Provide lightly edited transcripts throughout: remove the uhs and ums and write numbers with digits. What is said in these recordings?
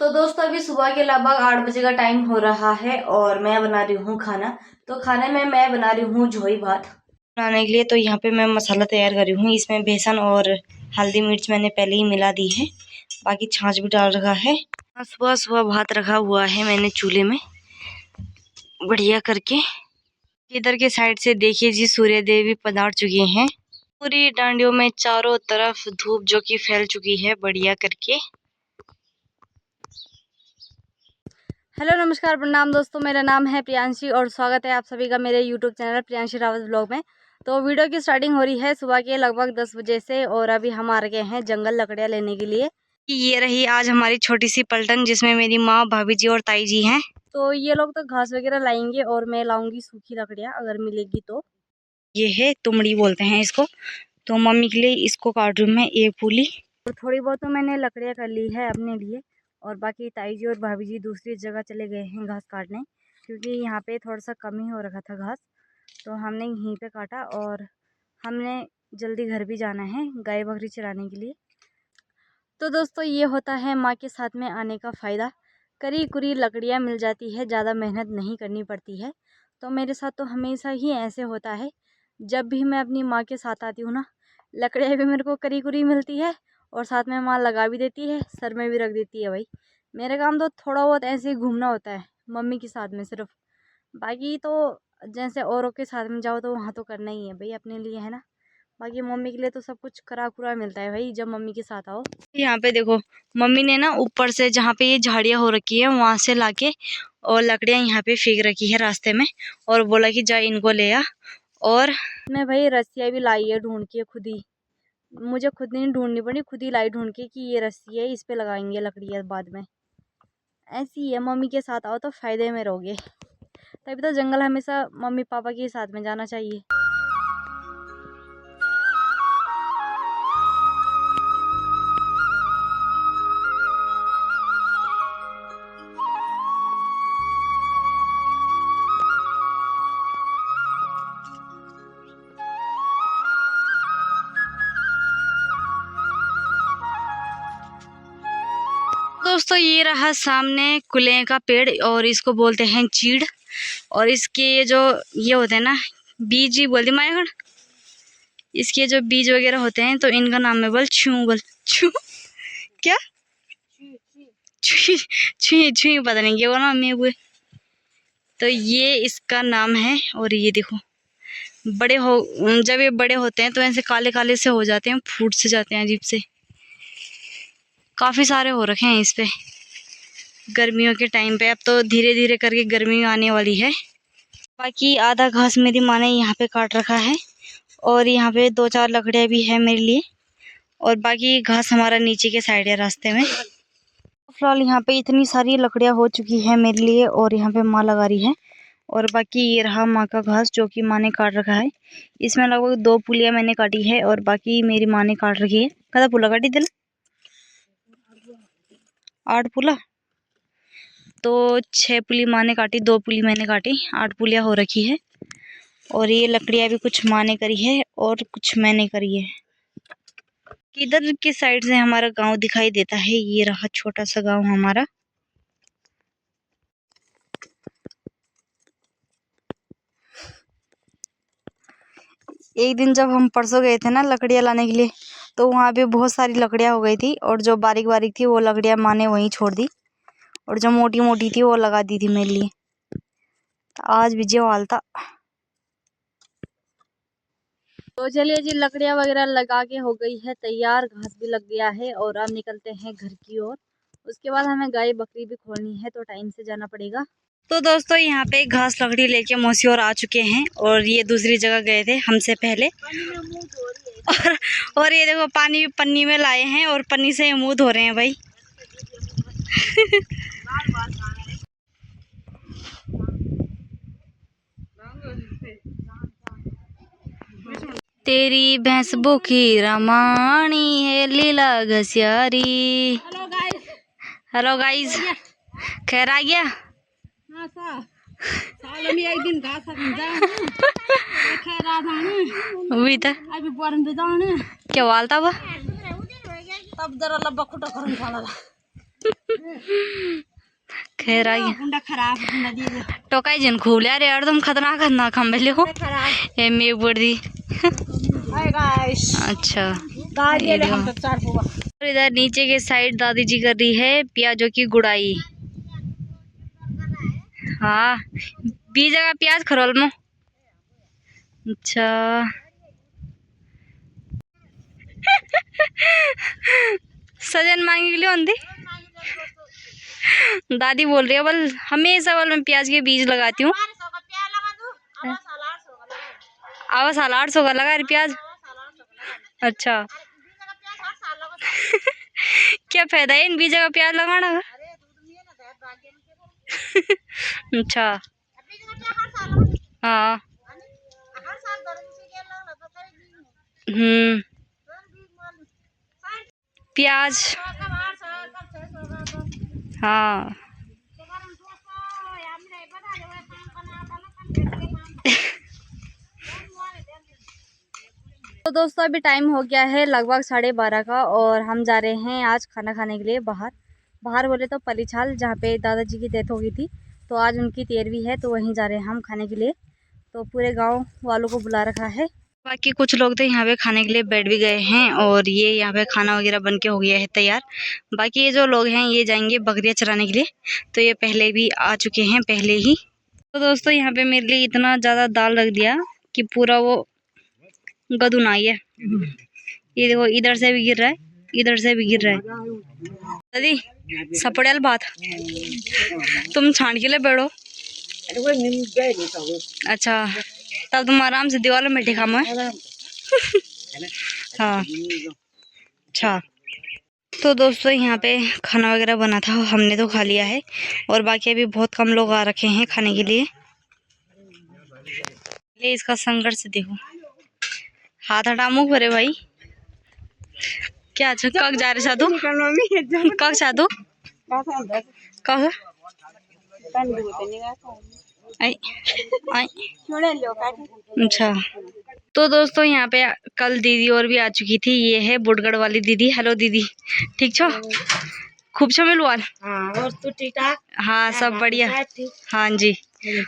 तो दोस्तों अभी सुबह के लगभग 8 बजे का टाइम हो रहा है और मैं बना रही हूँ खाना। तो खाने में मैं बना रही हूँ झोई भात बनाने के लिए। तो यहाँ पे मैं मसाला तैयार कर रही हूँ। इसमें बेसन और हल्दी मिर्च मैंने पहले ही मिला दी है, बाकी छाछ भी डाल रखा है। सुबह सुबह भात रखा हुआ है मैंने चूल्हे में बढ़िया करके। इधर के साइड से देखिए जी, सूर्य देव भी पधार चुके हैं। पूरी डांडियों में चारों तरफ धूप जो कि फैल चुकी है बढ़िया करके। हेलो नमस्कार प्रणाम दोस्तों, मेरा नाम है प्रियांशी और स्वागत है आप सभी का मेरे YouTube channel Priyanshi Rawat blog में। तो वीडियो की स्टार्टिंग हो रही है सुबह के लगभग 10 बजे से और अभी हम आ गए हैं जंगल लकड़ियाँ लेने के लिए। ये रही आज हमारी छोटी सी पलटन जिसमें मेरी माँ, भाभी जी और ताई जी हैं। तो ये लोग तो घास वगैरह लाएंगे और मैं लाऊंगी सूखी लकड़ियाँ अगर मिलेगी तो। ये है तुमड़ी बोलते हैं इसको। तो मम्मी के लिए इसको काट रही हूँ मैं एक पुली। और थोड़ी बहुत तो मैंने लकड़ियाँ कर ली है अपने लिए और बाकी ताई जी और भाभी जी दूसरी जगह चले गए हैं घास काटने, क्योंकि यहाँ पे थोड़ा सा कम ही हो रखा था घास। तो हमने यहीं पे काटा और हमने जल्दी घर भी जाना है गाय बकरी चराने के लिए। तो दोस्तों ये होता है माँ के साथ में आने का फ़ायदा। करी कुरी लकड़ियाँ मिल जाती है, ज़्यादा मेहनत नहीं करनी पड़ती है। तो मेरे साथ तो हमेशा ही ऐसे होता है, जब भी मैं अपनी माँ के साथ आती हूँ ना, लकड़ियाँ भी मेरे को करी कुरी मिलती है और साथ में माँ लगा भी देती है, सर में भी रख देती है। भाई मेरे काम तो थोड़ा बहुत ऐसे ही घूमना होता है मम्मी के साथ में सिर्फ। बाकी तो जैसे औरों के साथ में जाओ तो वहाँ तो करना ही है भाई अपने लिए, है ना। बाकी मम्मी के लिए तो सब कुछ करा कुरा मिलता है भाई जब मम्मी के साथ आओ। यहाँ पे देखो मम्मी ने ना ऊपर से जहाँ पे ये झाड़ियाँ हो रखी है वहां से लाके और लकड़ियाँ यहाँ पे फेंक रखी है रास्ते में और बोला कि जा इनको ले आ। और मैं भाई रस्सियाँ भी लाई है ढूंढ के खुद ही, मुझे खुद नहीं ढूंढनी पड़ी, खुद ही लाई ढूंढ के कि ये रस्सी है, इस पे लगाएंगे लकड़ियाँ बाद में। ऐसी है, मम्मी के साथ आओ तो फायदे में रहोगे। तभी तो जंगल हमेशा मम्मी पापा के साथ में जाना चाहिए। दोस्तों ये रहा सामने कुले का पेड़ और इसको बोलते हैं चीड़। और इसके जो ये होते हैं ना बीज ही बोलते माया, इसके जो बीज वगैरह होते हैं तो इनका नाम है बोल छू क्या छुई छुई छुई पता नहीं क्या बोला मम्मी हुए। तो ये इसका नाम है। और ये देखो बड़े हो, जब ये बड़े होते हैं तो ऐसे काले काले से हो जाते हैं, फूट से जाते हैं अजीब से। काफ़ी सारे हो रखे हैं इस पे गर्मियों के टाइम पे। अब तो धीरे धीरे करके गर्मी आने वाली है। बाकी आधा घास मेरी माँ ने यहाँ पे काट रखा है और यहाँ पे 2-4 लकड़ियाँ भी है मेरे लिए और बाकी घास हमारा नीचे के साइड है रास्ते में। फिलहाल यहाँ पे इतनी सारी लकड़ियाँ हो चुकी है मेरे लिए और यहाँ पे माँ लगा रही है। और बाकी ये रहा माँ का घास जो कि माँ ने काट रखा है। इसमें लगभग 2 पुलियाँ मैंने काटी है और बाकी मेरी माँ ने काट रखी है। कदा पुला काटी दिल 8 पुला, तो 6 पुली माँ ने काटी, 2 पुली मैंने काटी, 8 पुलियाँ हो रखी है। और ये लकड़ियाँ भी कुछ माँ ने करी है और कुछ मैंने करी है। इधर के साइड से हमारा गांव दिखाई देता है। ये रहा छोटा सा गांव हमारा। एक दिन जब हम परसों गए थे ना लकड़ियाँ लाने के लिए, तो वहाँ पे बहुत सारी लकड़ियाँ हो गई थी और जो बारीक बारीक थी वो लकड़ियाँ माँ ने वहीं छोड़ दी और जो मोटी मोटी थी वो लगा दी थी मेरे लिए। आज विजय वाल था। तो चलिए जी लकड़ियाँ वगैरह लगा के हो गई है तैयार, घास भी लग गया है और अब निकलते हैं घर की ओर। उसके बाद हमें गाय बकरी भी खोलनी है तो टाइम से जाना पड़ेगा। तो दोस्तों यहाँ पे घास लकड़ी लेके मौसी और आ चुके हैं और ये दूसरी जगह गए थे हमसे पहले। और ये देखो पानी पन्नी में लाए हैं और पन्नी से मुंह धो रहे हैं भाई। तेरी भैंस भूखी रमानी है लीला घसियारी। हेलो गाइस, खैर आ गया। साल में एक दिन घास अभी तक क्या वालता वो तब जरा लब्बा खुटा करन खाला खैर आई टोकाई जिन खूल यार यार तुम खतरनाक खतरनाक हम बेले हो ये मे बोल दी। अच्छा और इधर नीचे के साइड दादी जी कर रही है प्याजों की गुड़ाई। हाँ बीज का प्याज खरोल में। अच्छा सजन मांगी के लिए होंगी दादी बोल रही है बल हमेशा बल मैं प्याज के बीज लगाती हूँ। आवा साल 800 का लगा रही प्याज। अच्छा क्या फायदा है इन बीजों का प्याज लगाना का? अच्छा हाँ प्याज हाँ तो दोस्तों अभी टाइम हो गया है लगभग 12:30 का और हम जा रहे हैं आज खाना खाने के लिए बाहर बोले तो पलीछाल जहाँ पे दादाजी की डेथ हो गई थी। तो आज उनकी 13वीं है तो वहीं जा रहे हैं हम खाने के लिए। तो पूरे गांव वालों को बुला रखा है। बाकी कुछ लोग तो यहाँ पे खाने के लिए बैठ भी गए हैं और ये यहाँ पे खाना वगैरह बन के हो गया है तैयार। बाकी ये जो लोग हैं ये जाएंगे बकरियाँ चराने के लिए तो ये पहले भी आ चुके हैं पहले ही। तो दोस्तों यहाँ पे मेरे लिए इतना ज़्यादा दाल रख दिया कि पूरा वो गदुन आई है। ये देखो इधर से भी गिर रहा है इधर से भी गिर रहा है। दादी सपड़ेल बात तुम छान के लिए बैठो। अच्छा तब तुम आराम से दीवार में बैठे खामा है। हाँ अच्छा तो दोस्तों यहाँ पे खाना वगैरह बना था हमने तो खा लिया है और बाकी अभी बहुत कम लोग आ रखे हैं खाने के लिए। इसका संघर्ष देखो हाथ हटा मुँह भरे भाई क्या कब जा रहे साधु कब साधु कब अच्छा तो दोस्तों यहाँ पे कल दीदी और भी आ चुकी थी। ये है बुडगढ़ वाली दीदी। हेलो दीदी ठीक छो खूब छो मिलवाल। और तू ठीक ठाक? हाँ सब बढ़िया हाँ जी हाँ,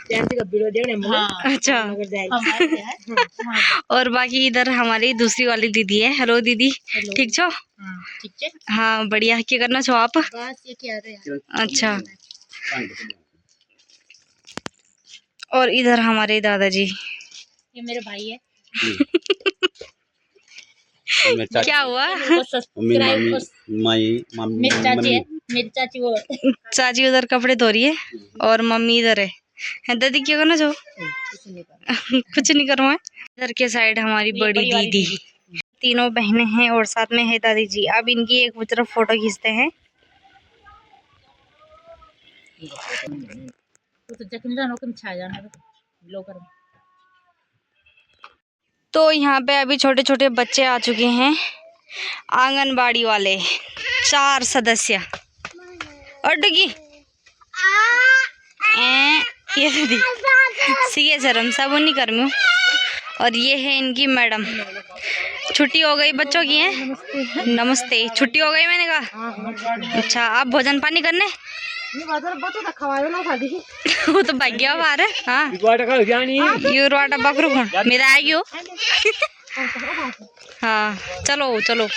अच्छा और बाकी इधर हमारी दूसरी वाली दीदी है। हेलो दीदी ठीक छो? हाँ बढ़िया क्या करना छो आप? अच्छा और इधर हमारे दादाजी ये मेरे भाई है। क्या हुआ? मेरी चाची उधर कपड़े धो रही है और मम्मी इधर है। दादी क्या करना चाहो? कुछ नहीं करूँ मैं। इधर के साइड हमारी बड़ी दीदी तीनों बहनें हैं और साथ में है दादी जी। अब इनकी एक तरफ फोटो खींचते हैं। तो यहाँ पे अभी छोटे छोटे बच्चे आ चुके हैं आंगनबाड़ी वाले 4 सदस्य और डगी ये दीदी सीए शर्म सब नहीं कर्मी। और ये है इनकी मैडम। छुट्टी हो गई बच्चों की है नमस्ते छुट्टी हो गई मैंने कहा। अच्छा आप भोजन पानी करने वो तो भाग्य बाहर है। हाँ यू रोटा बकरू मेरा आएगी हाँ चलो चलो।